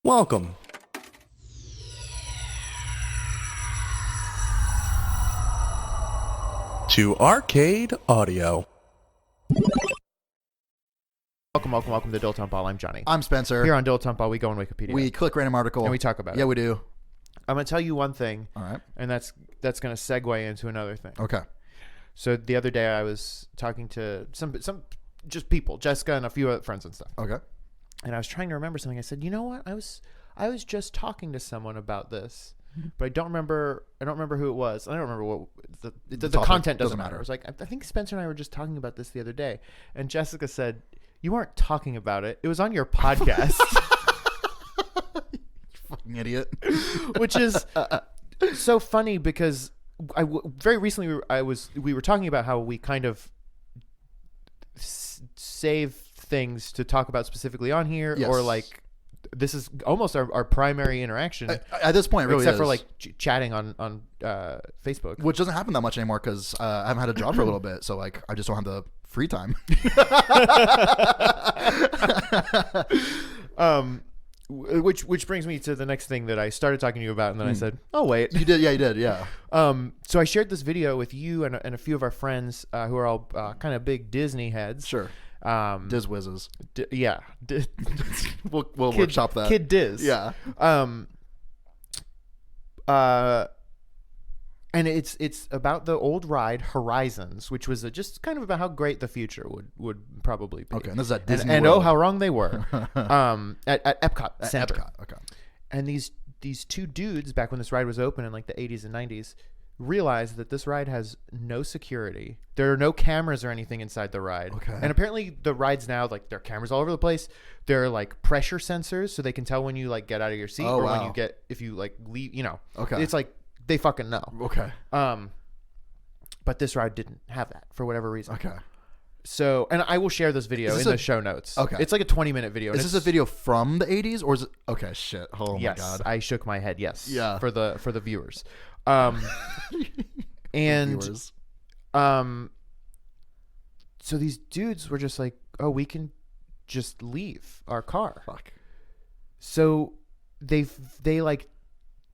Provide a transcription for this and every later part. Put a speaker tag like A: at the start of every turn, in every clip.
A: Welcome to Arcade Audio.
B: Welcome to Dilettante Ball. I'm Johnny.
C: I'm Spencer.
B: Here on Dilettante Ball, we go on Wikipedia.
C: We click random article.
B: and we talk about it.
C: Yeah, we do.
B: I'm going to tell you one thing.
C: All right.
B: And that's going to segue into another thing.
C: Okay.
B: So the other day I was talking to some just people, Jessica and a few other friends and stuff.
C: Okay.
B: And I was trying to remember something. I said, you know what? I was just talking to someone about this, but I don't remember who it was. I don't remember what the content doesn't matter. I was like, I think Spencer and I were just talking about this the other day. And Jessica said, you weren't talking about it. It was on your podcast.
C: You fucking idiot.
B: Which is so funny because very recently we were talking about how we kind of save things to talk about specifically on here,
C: Yes.
B: or like this is almost our primary interaction
C: At this point, it really
B: except
C: is.
B: for like chatting on Facebook,
C: Which doesn't happen that much anymore because I haven't had a job for a little bit. So, like, I just don't have the free time.
B: which brings me to the next thing that I started talking to you about, and then I said, oh wait,
C: You did. Yeah, you did. Yeah.
B: so I shared this video with you and a few of our friends who are all kind of big Disney heads.
C: Sure. Diz whizzes.
B: Yeah.
C: We'll workshop that.
B: Kid Diz.
C: Yeah.
B: And it's about the old ride Horizons, which was just kind of about how great the future would probably be.
C: Okay. And this is at Disney
B: and
C: World.
B: oh, how wrong they were. at Epcot
C: At
B: Center.
C: Epcot. Okay.
B: And these two dudes, back when this ride was open in like the 80s and 90s, realized that this ride has no security. There are no cameras or anything inside the ride.
C: Okay.
B: And apparently the rides now, like, there are cameras all over the place. There are like pressure sensors, so they can tell when you like get out of your seat,
C: Oh,
B: or when
C: wow.
B: you get, if you like leave, you know.
C: Okay.
B: It's like they fucking know.
C: Okay.
B: But this ride didn't have that for whatever reason.
C: Okay.
B: So, and I will share this video in the show notes.
C: Okay.
B: It's like a 20-minute video.
C: Is this a video from the 80s or is it? Okay. Shit. Oh
B: Yes,
C: my God.
B: I shook my head. Yes.
C: Yeah.
B: For the viewers. And
C: Viewers.
B: so these dudes were just like, oh, we can just leave our car.
C: Fuck.
B: So they like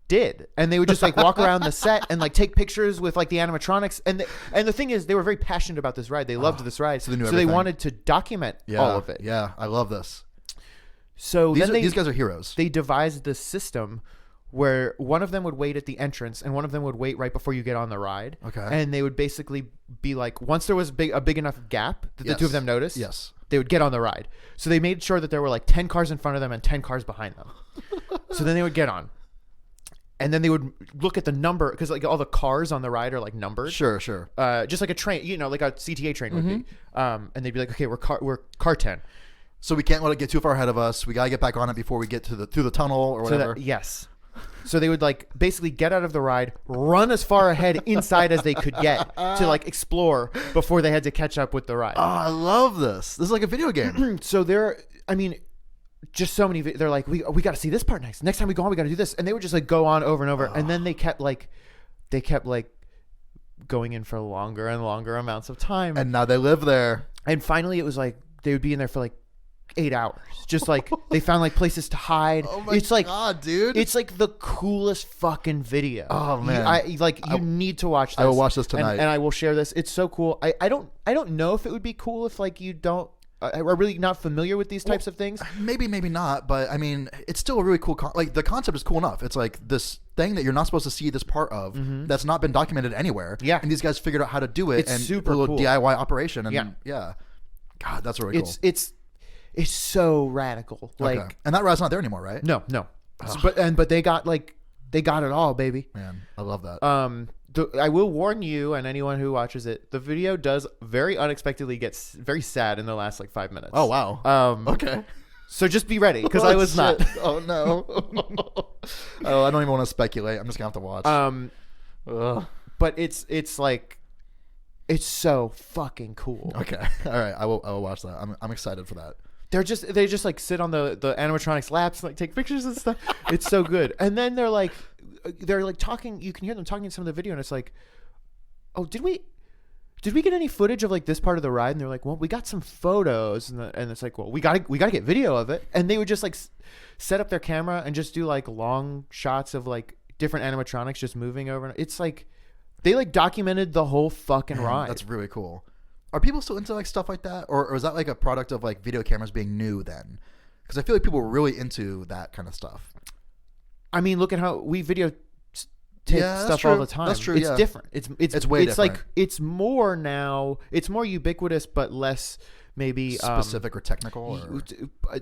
B: did, and they would just like walk around the set and like take pictures with like the animatronics, and the thing is, they were very passionate about this ride. They loved this ride,
C: so they knew
B: they
C: everything.
B: wanted to document all of it.
C: Yeah. I love this.
B: So
C: These guys are heroes.
B: They devised this system where one of them would wait at the entrance and one of them would wait right before you get on the ride.
C: Okay.
B: And they would basically be like, once there was a big enough gap that the
C: Yes.
B: two of them noticed,
C: Yes.
B: they would get on the ride. So they made sure that there were like 10 cars in front of them and 10 cars behind them. So then they would get on. And then they would look at the number, because like all the cars on the ride are like numbered.
C: Sure.
B: Just like a train, you know, like a CTA train would be. And they'd be like, okay, we're car 10.
C: So we can't let it get too far ahead of us. We gotta get back on it before we get through the tunnel or whatever.
B: Yes. So they would like basically get out of the ride, run as far ahead inside as they could get to like explore before they had to catch up with the ride.
C: Oh, I love this. This is like a video game.
B: So just so many. They're like, we got to see this part next. Next time we go on, we got to do this, and they would just like go on over and over, and then they kept going in for longer and longer amounts of time,
C: And now they live there.
B: and finally it was like they would be in there for like 8 hours, just like they found like places to hide.
C: Oh my
B: it's like
C: God, dude.
B: it's like the coolest fucking video.
C: Oh, man.
B: You need to watch this.
C: I will watch this tonight.
B: and I will share this. It's so cool. I don't know if it would be cool if like you don't are really not familiar with these types of things.
C: Maybe not, but I mean, it's still a really cool. Like the concept is cool enough. It's like this thing that you're not supposed to see this part of that's not been documented anywhere.
B: Yeah.
C: And these guys figured out how to do it.
B: It's
C: and
B: super
C: a little
B: cool.
C: DIY operation. And
B: Yeah.
C: God, that's really cool.
B: It's so radical. Like
C: Okay. And that ride's not there anymore, right?
B: no. But they got it all, baby.
C: Man, I love that.
B: I will warn you and anyone who watches it, the video does very unexpectedly get very sad in the last like 5 minutes.
C: Oh wow. Okay.
B: So just be ready, because I was
C: shit.
B: not.
C: Oh no. Oh, I don't even want to speculate. I'm just gonna have to watch. Ugh.
B: But it's like, it's so fucking cool.
C: Okay. All right. I will watch that. I'm excited for that.
B: They just like sit on the animatronics laps and like take pictures and stuff. It's so good. And then they're like talking. You can hear them talking in some of the video, and it's like, oh, did we did we get any footage of like this part of the ride? And they're like, well, we got some photos, and it's like, well, we gotta get video of it. And they would just like set up their camera and just do like long shots of like different animatronics just moving over. It's like they like documented the whole fucking ride.
C: That's really cool. Are people still into like stuff like that, or is that like a product of like video cameras being new then? Because I feel like people were really into that kind of stuff.
B: I mean, look at how we videotape stuff all the time.
C: That's true.
B: It's different. It's
C: way
B: it's
C: different.
B: like it's more now. It's more ubiquitous, but less maybe
C: specific or technical. Or?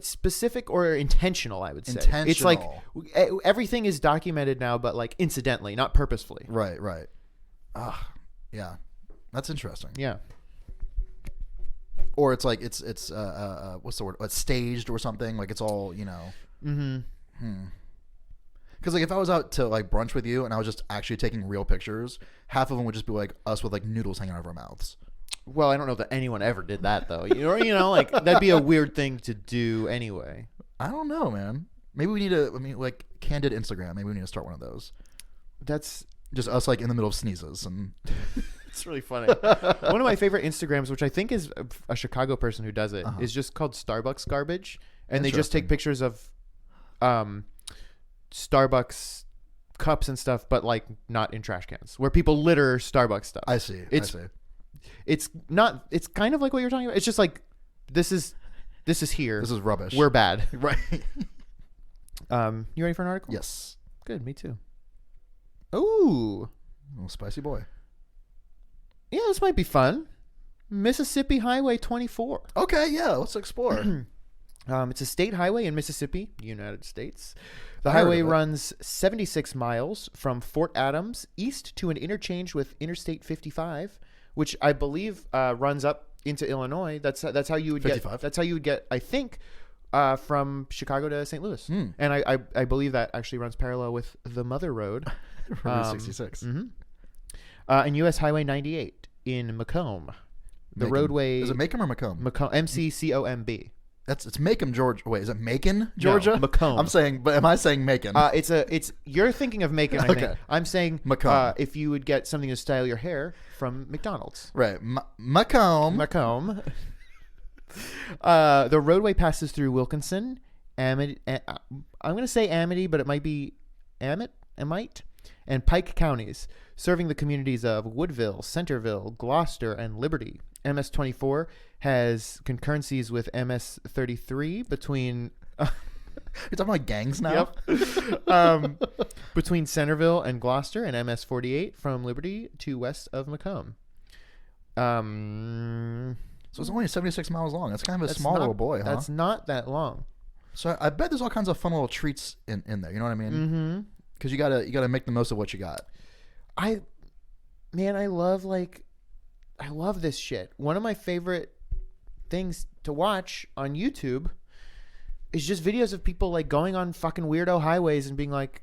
B: Specific or intentional, I would say.
C: Intentional.
B: It's like everything is documented now, but like incidentally, not purposefully.
C: Right. Yeah, that's interesting.
B: Yeah.
C: Or it's like it's what's the word? It's staged or something. Like it's all, you know. Mm-hmm. Because like if I was out to like brunch with you and I was just actually taking real pictures, half of them would just be like us with like noodles hanging out of our mouths.
B: Well, I don't know that anyone ever did that though. You know, like that'd be a weird thing to do anyway.
C: I don't know, man. Maybe we need like candid Instagram. Maybe we need to start one of those.
B: That's
C: just us like in the middle of sneezes and.
B: It's really funny. One of my favorite Instagrams, which I think is a Chicago person who does it, is just called Starbucks Garbage, and they just take pictures of Starbucks cups and stuff, but like not in trash cans, where people litter Starbucks stuff.
C: I see.
B: It's not. It's kind of like what you're talking about. It's just like this is here.
C: This is rubbish.
B: We're bad.
C: Right.
B: You ready for an article?
C: Yes.
B: Good. Me too. Ooh.
C: Little spicy boy.
B: Yeah, this might be fun. Mississippi Highway 24.
C: Okay, yeah, let's explore.
B: It's a state highway in Mississippi, United States. The highway runs 76 miles from Fort Adams east to an interchange with Interstate 55, which I believe runs up into Illinois. That's how you would
C: 55.
B: get. That's how you would get. I think from Chicago to St. Louis, and I believe that actually runs parallel with the Mother Road,
C: Route 66.
B: Mm-hmm. And U.S. Highway 98 in Macomb. The roadway
C: is it Macomb or Macomb?
B: Macomb, MCCOMB.
C: It's Macomb, Georgia. Wait, is it Macon, Georgia?
B: No, Macomb.
C: I'm saying, but am I saying Macon?
B: It's you're thinking of Macon. I think I'm saying
C: Macomb.
B: If you would get something to style your hair from McDonald's,
C: right? Macomb.
B: Macomb. The roadway passes through Wilkinson, Amity. I'm going to say Amity, but it might be Amite, and Pike counties, serving the communities of Woodville, Centerville, Gloucester, and Liberty. MS-24 has concurrencies with MS-33 between...
C: You're talking about gangs now?
B: Yep. Between Centerville and Gloucester, and MS-48 from Liberty to west of Macomb.
C: So it's only 76 miles long. That's kind of a small little boy, huh?
B: That's not that long.
C: So I bet there's all kinds of fun little treats in there. You know what I mean? Mm-hmm. Because you gotta make the most of what you got.
B: I love this shit. One of my favorite things to watch on YouTube is just videos of people like going on fucking weirdo highways and being like,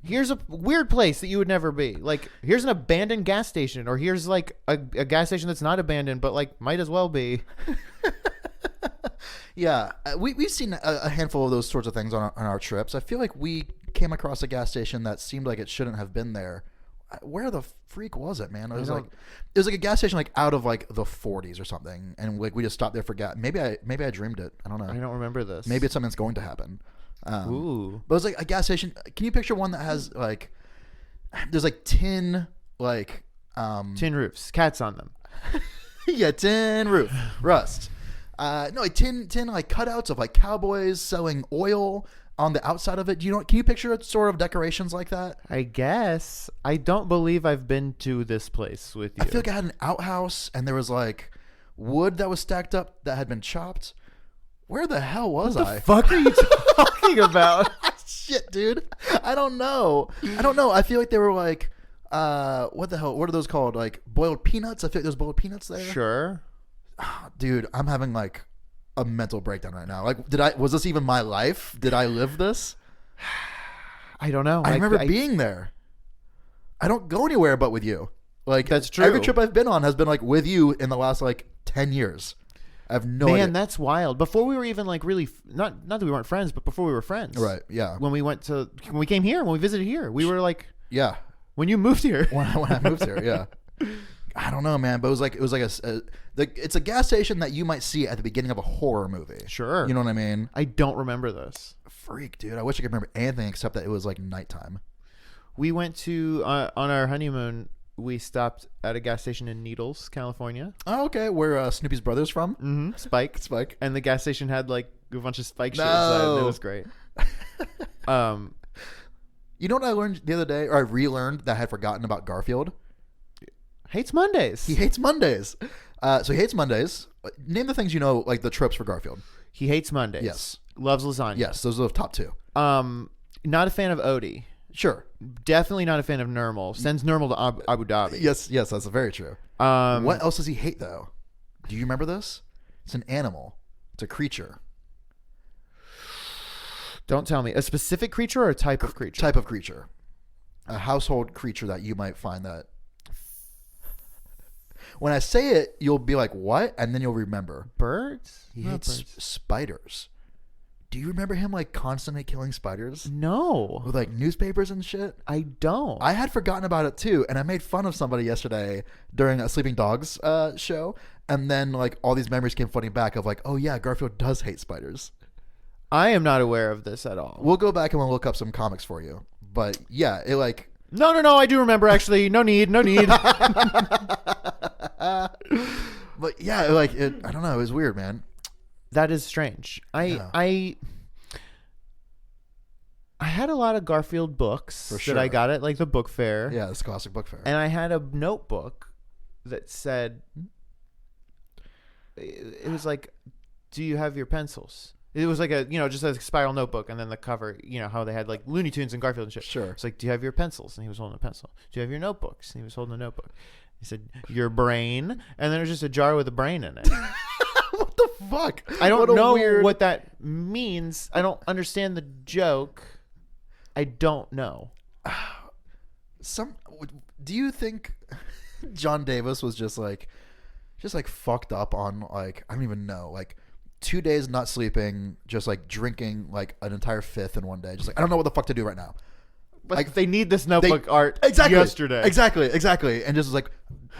B: here's a weird place that you would never be. Like, here's an abandoned gas station, or here's like a gas station that's not abandoned, but like might as well be.
C: Yeah, we've seen a handful of those sorts of things on our trips. I feel like we came across a gas station that seemed like it shouldn't have been there. Where the freak was it, man? It was like a gas station like out of like the 40s or something, and like we just stopped there for gas. Maybe I dreamed it. I don't know.
B: I don't remember this.
C: Maybe it's something that's going to happen.
B: Ooh.
C: But it was like a gas station. Can you picture one that has like there's like tin
B: roofs, cats on them.
C: Yeah, tin roof, rust. No, like tin like cutouts of like cowboys selling oil on the outside of it. Can you picture it sort of decorations like that?
B: I guess. I don't believe I've been to this place with you.
C: I feel like I had an outhouse and there was like wood that was stacked up that had been chopped. Where the hell was I?
B: What the fuck are you talking about?
C: Shit, dude. I don't know. I feel like they were like, what the hell? What are those called? Like boiled peanuts? I feel like there's boiled peanuts there.
B: Sure.
C: Dude, I'm having like a mental breakdown right now. Like, was this even my life? Did I live this?
B: I don't know.
C: I remember being there. I don't go anywhere but with you. Like,
B: that's true.
C: Every trip I've been on has been like with you in the last like 10 years. I have no idea.
B: Man, that's wild. Before we were even like really, not that we weren't friends, but before we were friends.
C: Right, yeah.
B: When we came here, when we visited here, we were like,
C: yeah.
B: When you moved here.
C: When I moved here, yeah. I don't know, man, but it was like it's a gas station that you might see at the beginning of a horror movie.
B: Sure.
C: You know what I mean?
B: I don't remember this.
C: Freak, dude. I wish I could remember anything except that it was like nighttime.
B: We went to on our honeymoon. We stopped at a gas station in Needles, California.
C: Oh, okay. Where Snoopy's brother's from?
B: Mm-hmm. Spike.
C: Spike.
B: And the gas station had like a bunch of Spike shit
C: No.
B: inside. It was great.
C: You know what I learned the other day, or I relearned that I had forgotten about Garfield?
B: Hates Mondays.
C: He hates Mondays. So he hates Mondays. Name the things you know, like the tropes for Garfield.
B: He hates Mondays.
C: Yes.
B: Loves lasagna.
C: Yes, those are the top two.
B: Not a fan of Odie.
C: Sure.
B: Definitely not a fan of Nurmal. Sends Nurmal to Abu Dhabi.
C: Yes, that's very true. What else does he hate, though? Do you remember this? It's an animal. It's a creature.
B: Don't tell me. A specific creature or a type of creature?
C: Type of creature. A household creature that you might find that... When I say it, you'll be like, what? And then you'll remember.
B: Birds?
C: He
B: Not
C: hates
B: birds.
C: spiders. Do you remember him like constantly killing spiders?
B: No.
C: With like newspapers and shit?
B: I don't.
C: I had forgotten about it too, and I made fun of somebody yesterday during a Sleeping Dogs show, and then like all these memories came flooding back of like, oh yeah, Garfield does hate spiders.
B: I am not aware of this at all.
C: We'll go back and we'll look up some comics for you. But yeah, it like...
B: No, I do remember actually. No need.
C: But yeah, like I don't know, it was weird, man.
B: That is strange. I had a lot of Garfield books that I got at like the book fair.
C: Yeah, it's classic book fair.
B: And I had a notebook that said, it was like, do you have your pencils? It was like a, just a spiral notebook, and then the cover, how they had like Looney Tunes and Garfield and shit.
C: Sure.
B: It's like, do you have your pencils? And he was holding a pencil. Do you have your notebooks? And he was holding a notebook. He said, your brain. And then there's just a jar with a brain in it.
C: What the fuck?
B: I don't know what that means. I don't understand the joke. I don't know.
C: Do you think John Davis was just like fucked up on like, I don't even know, like 2 days not sleeping, just like drinking like an entire fifth in one day, just like, I don't know what the fuck to do right now.
B: But
C: like,
B: they need this notebook art yesterday.
C: Exactly. And just was like,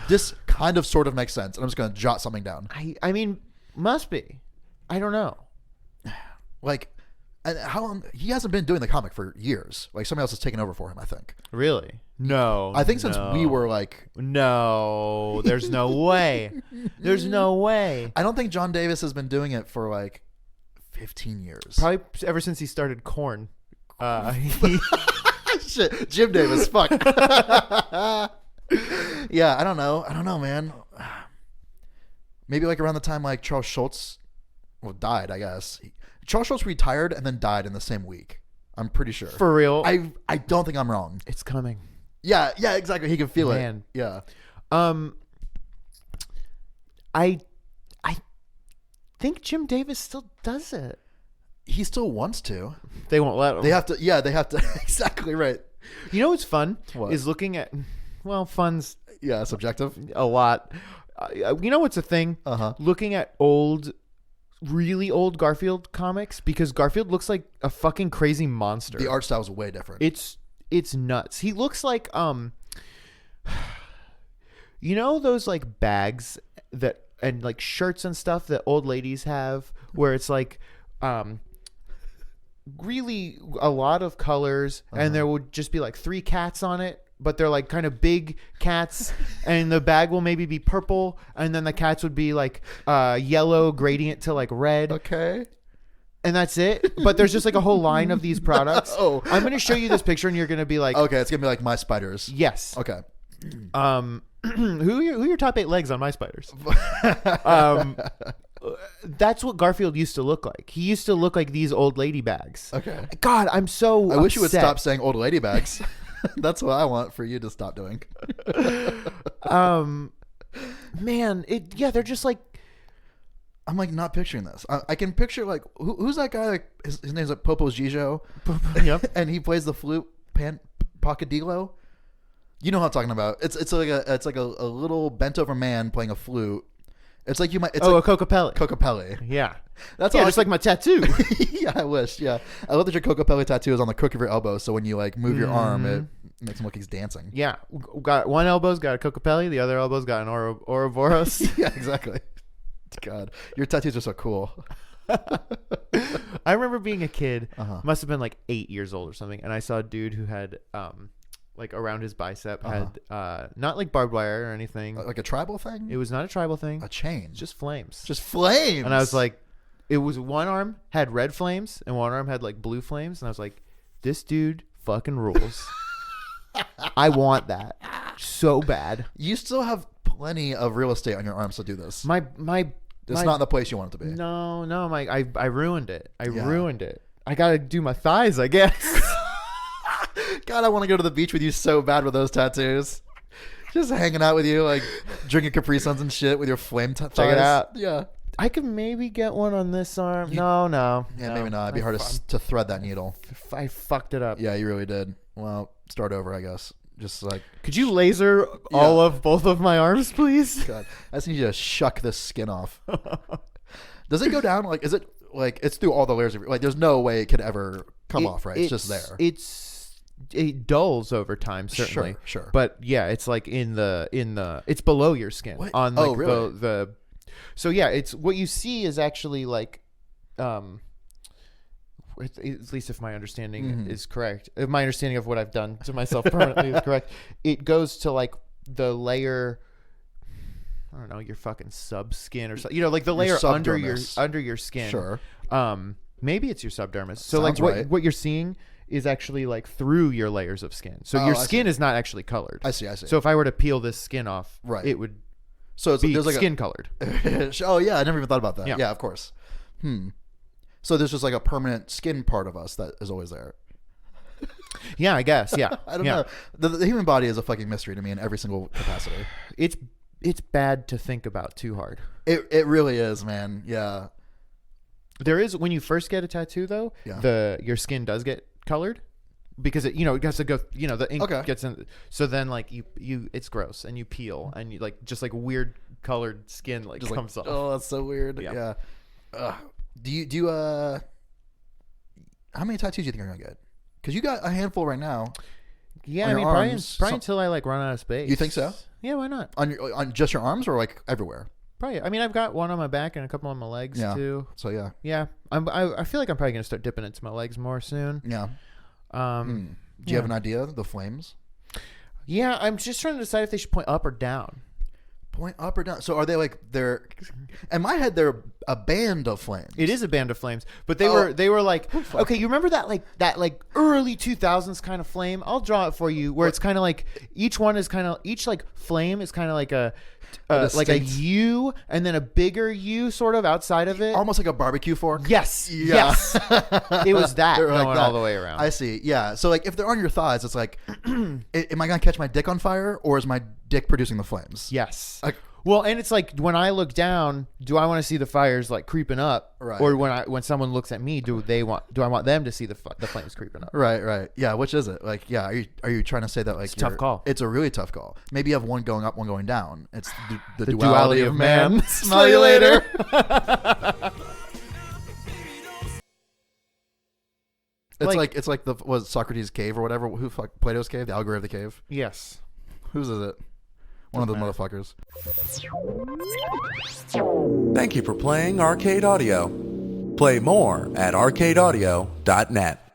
C: this kind of sort of makes sense, and I'm just gonna jot something down.
B: I mean, must be. I don't know.
C: Like, and how long he hasn't been doing the comic for years. Like somebody else has taken over for him, I think.
B: Really? No.
C: I think since we were like,
B: no, there's no way. There's no way.
C: I don't think John Davis has been doing it for like 15 years.
B: Probably ever since he started Korn.
C: Shit, Jim Davis. Fuck. Yeah, I don't know, man. Maybe like around the time like Charles Schultz died, I guess. Charles Schultz retired and then died in the same week. I'm pretty sure.
B: For real?
C: I don't think I'm wrong.
B: It's coming.
C: Yeah, exactly. He can feel
B: it.
C: Yeah.
B: I think Jim Davis still does it.
C: He still wants to.
B: They won't let him.
C: They have to. Yeah, they have to. Exactly right.
B: You know what's fun?
C: What?
B: Is looking at, fun's
C: Yeah, subjective.
B: a lot. You know what's a thing? Looking at really old Garfield comics, because Garfield looks like a fucking crazy monster.
C: The art style is way different.
B: It's nuts. He looks like those like bags that and like shirts and stuff that old ladies have, where it's like really a lot of colors, and there would just be like 3 cats on it, but they're like kind of big cats, and the bag will maybe be purple, and then the cats would be like yellow gradient to like red.
C: Okay.
B: And that's it. But there's just like a whole line of these products. I'm going to show you this picture, and you're going to be like,
C: okay, it's going to be like My Spiders.
B: Yes.
C: Okay.
B: Who are your top 8 legs on My Spiders? That's what Garfield used to look like. He used to look like these old lady bags.
C: Okay.
B: God, I'm so
C: I wish you would stop saying old lady bags. That's what I want for you to stop doing.
B: Man, they're just like,
C: I'm like not picturing this. I can picture like who's that guy? Like his name's like Popo Gijo.
B: Yep.
C: And he plays the flute, Pacadillo. You know what I'm talking about? It's like a little bent over man playing a flute, It's like you might. It's
B: a
C: like
B: Cocopelli.
C: Cocopelli.
B: Yeah.
C: That's
B: Yeah,
C: all
B: just like my tattoo.
C: Yeah, I wish. Yeah, I love that your Cocopelli tattoo is on the crook of your elbow. So when you like move your arm, it makes him look like he's dancing.
B: Yeah. Got one elbow's got a Cocopelli. The other elbow's got an Ouroboros.
C: Yeah, exactly. God, your tattoos are so cool.
B: I remember being a kid,
C: Uh-huh.
B: must have been like 8 years old or something, and I saw a dude who had like around his bicep had not like barbed wire or anything.
C: Like a tribal thing?
B: It was not a tribal thing.
C: A chain.
B: Just flames.
C: Just flames.
B: And I was like, it was one arm had red flames and one arm had like blue flames, and I was like, this dude fucking rules. I want that so bad.
C: You still have plenty of real estate on your arms to do this. It's not the place you want it to be.
B: No, I ruined it. I ruined it. I gotta do my thighs, I guess.
C: God, I want to go to the beach with you so bad with those tattoos. Just hanging out with you, like drinking Capri Suns and shit with your flame thighs.
B: Check it out.
C: Yeah.
B: I could maybe get one on this arm. No.
C: Yeah, maybe not. It'd be hard to thread that needle.
B: I fucked it up.
C: Yeah, you really did. Well, start over, I guess. Just like,
B: could you laser all of both of my arms, please?
C: God, I just need you to shuck this skin off. Does it go down? Like, is it like it's through all the layers of like? There's no way it could ever come off, right? It's just there.
B: It dulls over time, certainly.
C: Sure.
B: But yeah, it's like in the it's below your skin.
C: What?
B: On like
C: really?
B: the. So yeah, it's what you see is actually like, at least if my understanding is correct, if my understanding of what I've done to myself permanently is correct, it goes to like the layer. I don't know, your fucking sub skin or something. You know, like the layer under your skin.
C: Sure.
B: Maybe it's your subdermis. So
C: Sounds
B: like
C: right.
B: what you're seeing is actually like through your layers of skin. So your skin is not actually colored.
C: I see.
B: So if I were to peel this skin off, it would
C: so it's,
B: be
C: there's like
B: skin colored.
C: Oh yeah, I never even thought about that.
B: Yeah.
C: Yeah, of course. So there's just like a permanent skin part of us that is always there.
B: Yeah, I guess. Yeah.
C: I don't know. The human body is a fucking mystery to me in every single capacity.
B: It's bad to think about too hard.
C: It really is, man. Yeah.
B: There is, when you first get a tattoo though, your skin does get colored because it has to go, the ink gets in. So then like you it's gross and you peel and you like just like weird colored skin like just comes off.
C: Oh, that's so weird. Yeah. Do you how many tattoos do you think you're gonna get? Because you got a handful right now.
B: Yeah, I mean probably until I like run out of space.
C: You think so?
B: Yeah, why not?
C: On just your arms or like everywhere?
B: Probably. I mean, I've got one on my back and a couple on my legs too.
C: So yeah.
B: Yeah, I feel like I'm probably gonna start dipping into my legs more soon.
C: Yeah. Do you have an idea of the flames?
B: Yeah, I'm just trying to decide if they should point up or down.
C: Point up or down? So are they like they're? In my head, they're a band of flames.
B: It is a band of flames, but they were like, okay, you remember that like early 2000s kind of flame? I'll draw it for you, where it's kind of like each flame is kind of like a U and then a bigger U sort of outside of it,
C: almost like a barbecue fork.
B: Yes,
C: yeah.
B: Yes, it was that
C: going
B: like all the way around.
C: I see. Yeah. So like if they're on your thighs, it's like, am I gonna catch my dick on fire or is my dick producing the flames?
B: Yes. Well, and it's like when I look down, do I want to see the fires like creeping up,
C: right?
B: Or when someone looks at me, do I want them to see the flames creeping up?
C: Right. Yeah. Which is it? Like, yeah. Are you trying to say that like
B: it's a tough call?
C: It's a really tough call. Maybe you have one going up, one going down. It's the
B: duality of man.
C: Smell you later. It's like was Socrates' cave or whatever? Who Plato's cave? The Allegory of the Cave?
B: Yes.
C: Whose is it? One of those motherfuckers.
A: Thank you for playing Arcade Audio. Play more at arcadeaudio.net.